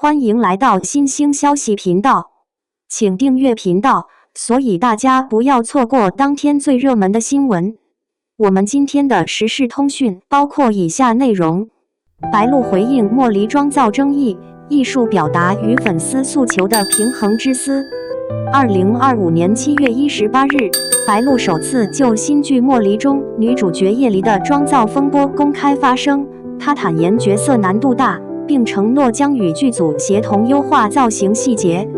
欢迎来到新兴消息频道，请订阅频道，所以大家不要错过当天最热门的新闻。我们今天的时事通讯包括以下内容：白鹿回应莫离妆造争议，艺术表达与粉丝诉求的平衡之思。2025年7月18日，白鹿首次就新剧《莫离》中女主角叶离的妆造风波公开发声。她坦言角色难度大，并承诺将与剧组协同优化造型细节。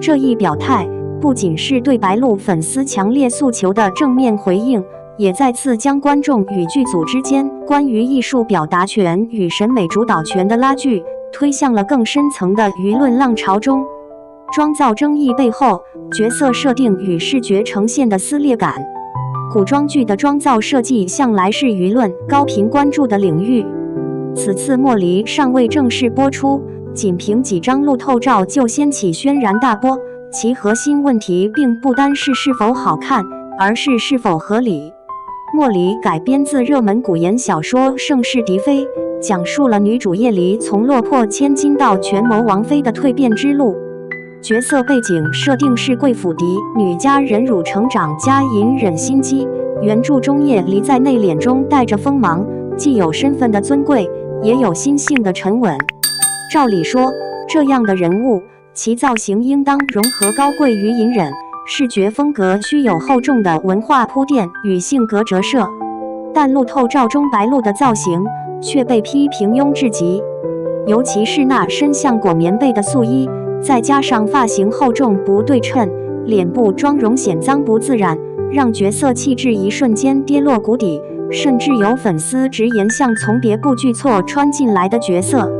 这一表态不仅是对白鹿粉丝强烈诉求的正面回应，也再次将观众与剧组之间关于艺术表达权与审美主导权的拉锯推向了更深层的舆论浪潮中。妆造争议背后，角色设定与视觉呈现的撕裂感。古装剧的妆造设计向来是舆论高频关注的领域。此次《莫离》尚未正式播出，仅凭几张路透照就掀起轩然大波。其核心问题并不单是是否好看，而是是否合理。《莫离》改编自热门古言小说《盛世嫡妃》，讲述了女主叶离从落魄千金到权谋王妃的蜕变之路。角色背景设定是贵府嫡女家忍辱成长加隐忍心机。原著中叶离在内敛中带着锋芒，既有身份的尊贵，也有心性的沉稳。照理说，这样的人物，其造型应当融合高贵与隐忍，视觉风格需有厚重的文化铺垫与性格折射。但路透照中白鹿的造型却被批平庸至极，尤其是那身像裹棉被的素衣，再加上发型厚重不对称，脸部妆容显脏不自然，让角色气质一瞬间跌落谷底。甚至有粉丝直言像从别部剧错穿进来的角色。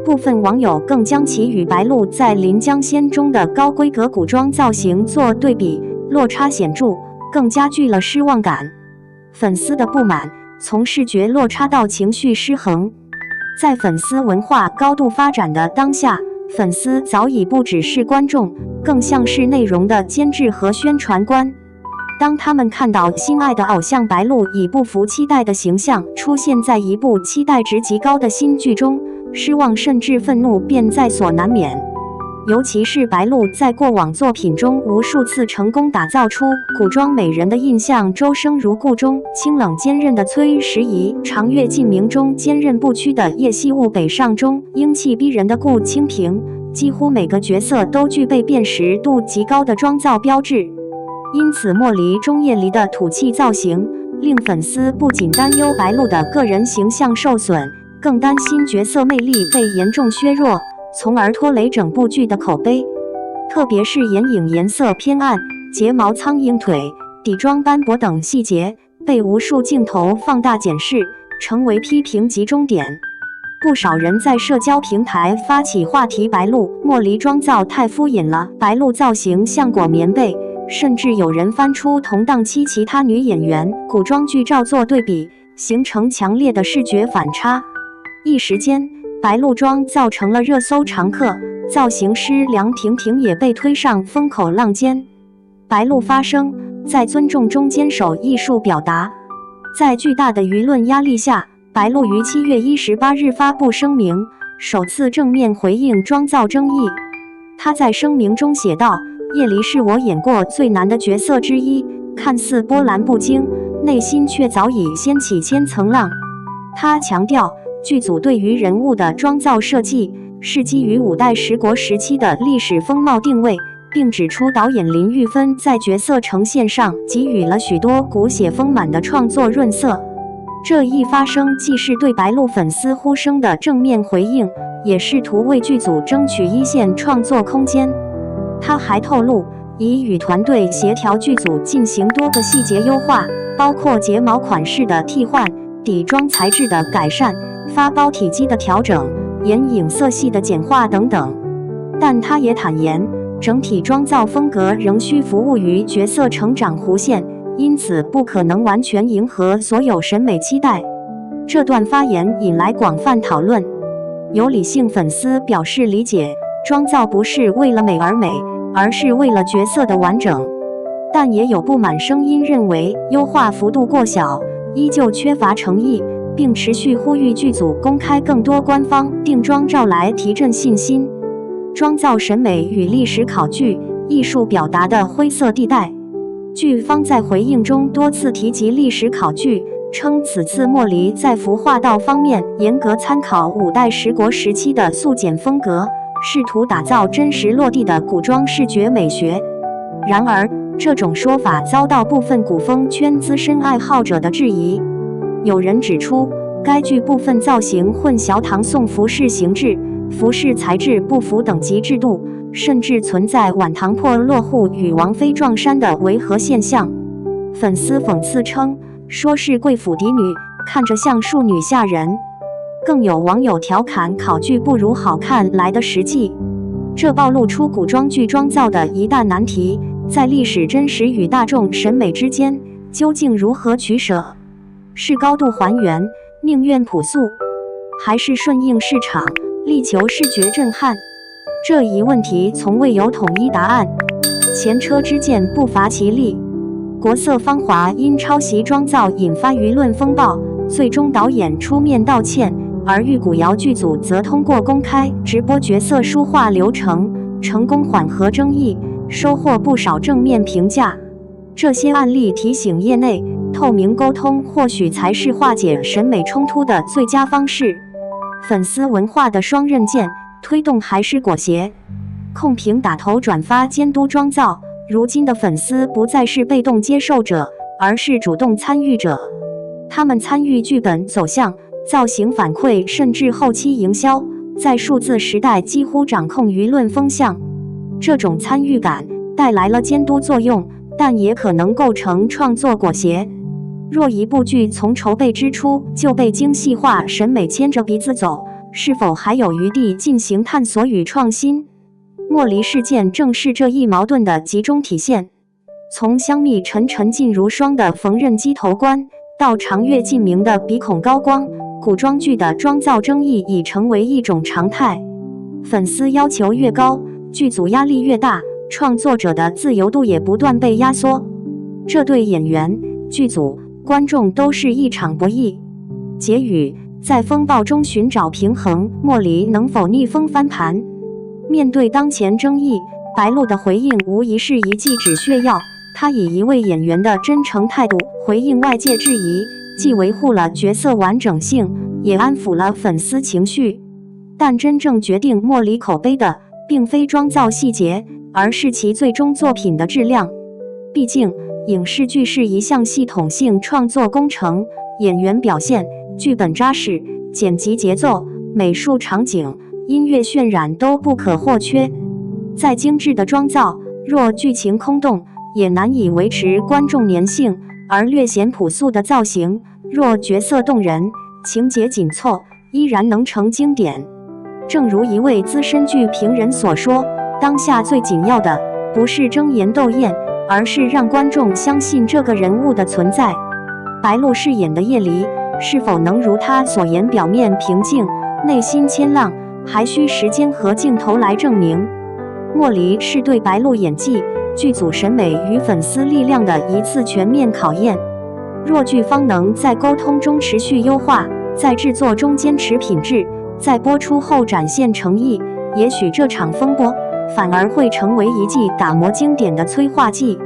部分网友更将其与白鹿在《临江仙》中的高规格古装造型做对比，落差显著，更加剧了失望感。粉丝的不满从视觉落差到情绪失衡。在粉丝文化高度发展的当下，粉丝早已不只是观众，更像是内容的监制和宣传官。当他们看到心爱的偶像白鹿以不符期待的形象出现在一部期待值极高的新剧中，失望甚至愤怒便在所难免。尤其是白鹿在过往作品中无数次成功打造出古装美人的印象，周生如故中清冷坚韧的崔时宜，长月烬明中坚韧不屈的叶惜雾，北上中英气逼人的顾清平，几乎每个角色都具备辨识度极高的妆造标志。因此，《莫离》中叶离的土气造型，令粉丝不仅担忧白鹿的个人形象受损，更担心角色魅力被严重削弱，从而拖累整部剧的口碑。特别是眼影颜色偏暗、睫毛苍蝇腿、底妆斑驳等细节，被无数镜头放大检视，成为批评集中点。不少人在社交平台发起话题：白鹿莫离妆造太敷衍了，白鹿造型像裹棉被。甚至有人翻出同档期其他女演员古装剧照做对比，形成强烈的视觉反差。一时间，白鹿妆造成了热搜常客，造型师梁婷婷也被推上风口浪尖。白鹿发声，在尊重中坚守艺术表达。在巨大的舆论压力下，白鹿于7月18日发布声明，首次正面回应妆造争议。她在声明中写道：叶离是我演过最难的角色之一，看似波澜不惊，内心却早已掀起千层浪。他强调，剧组对于人物的妆造设计是基于五代十国时期的历史风貌定位，并指出导演林玉芬在角色呈现上给予了许多骨血丰满的创作润色。这一发声既是对白鹿粉丝呼声的正面回应，也试图为剧组争取一线创作空间。他还透露，已与团队协调剧组进行多个细节优化，包括睫毛款式的替换、底妆材质的改善、发包体积的调整、眼影色系的简化等等。但他也坦言，整体妆造风格仍需服务于角色成长弧线，因此不可能完全迎合所有审美期待。这段发言引来广泛讨论，有理性粉丝表示理解，妆造不是为了美而美，而是为了角色的完整。但也有不满声音认为优化幅度过小，依旧缺乏诚意，并持续呼吁剧组公开更多官方定妆照来提振信心。妆造审美与历史考据、艺术表达的灰色地带。剧方在回应中多次提及历史考据，称此次莫离在服化道方面严格参考五代十国时期的素简风格，试图打造真实落地的古装视觉美学。然而，这种说法遭到部分古风圈资深爱好者的质疑。有人指出，该剧部分造型混淆唐宋服饰形制、服饰材质不符等级制度，甚至存在晚唐破落户与王妃撞衫的违和现象。粉丝讽刺称，说是贵府嫡女，看着像庶女吓人。更有网友调侃考据不如好看来的实际。这暴露出古装剧妆造的一大难题，在历史真实与大众审美之间，究竟如何取舍？是高度还原，宁愿朴素，还是顺应市场，力求视觉震撼？这一问题从未有统一答案。前车之鉴不乏其例。国色芳华因抄袭妆造引发舆论风暴，最终导演出面道歉，而玉骨遥剧组则通过公开直播角色梳化流程，成功缓和争议，收获不少正面评价。这些案例提醒业内，透明沟通或许才是化解审美冲突的最佳方式。粉丝文化的双刃剑，推动还是裹挟？控评打头转发监督妆造，如今的粉丝不再是被动接受者，而是主动参与者。他们参与剧本走向、造型反馈，甚至后期营销，在数字时代几乎掌控舆论风向。这种参与感带来了监督作用，但也可能构成创作裹挟。若一部剧从筹备之初就被精细化审美牵着鼻子走，是否还有余地进行探索与创新？莫离事件正是这一矛盾的集中体现。从香蜜沉沉烬如霜的缝纫机头冠，到长月烬明的鼻孔高光，古装剧的妆造争议已成为一种常态。粉丝要求越高，剧组压力越大，创作者的自由度也不断被压缩。这对演员、剧组、观众都是一场博弈。结语：在风暴中寻找平衡，莫离能否逆风翻盘？面对当前争议，白鹿的回应无疑是一剂止血药。他以一位演员的真诚态度回应外界质疑，既维护了角色完整性，也安抚了粉丝情绪。但真正决定莫离口碑的，并非妆造细节，而是其最终作品的质量。毕竟，影视剧是一项系统性创作工程，演员表现、剧本扎实、剪辑节奏、美术场景、音乐渲染都不可或缺。再精致的妆造，若剧情空洞，也难以维持观众粘性；而略显朴素的造型，若角色动人、情节紧凑，依然能成经典。正如一位资深剧评人所说，当下最紧要的不是争妍斗艳，而是让观众相信这个人物的存在。白鹿饰演的叶离，是否能如他所言表面平静，内心千浪，还需时间和镜头来证明。莫离是对白鹿演技、剧组审美与粉丝力量的一次全面考验。若剧方能在沟通中持续优化，在制作中坚持品质，在播出后展现诚意，也许这场风波反而会成为一剂打磨经典的催化剂。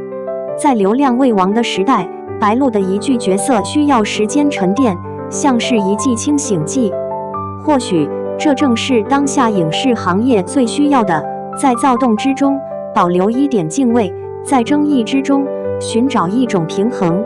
在流量为王的时代，白鹿的一具角色需要时间沉淀，像是一剂清醒剂。或许这正是当下影视行业最需要的，在躁动之中保留一点敬畏，在争议之中寻找一种平衡。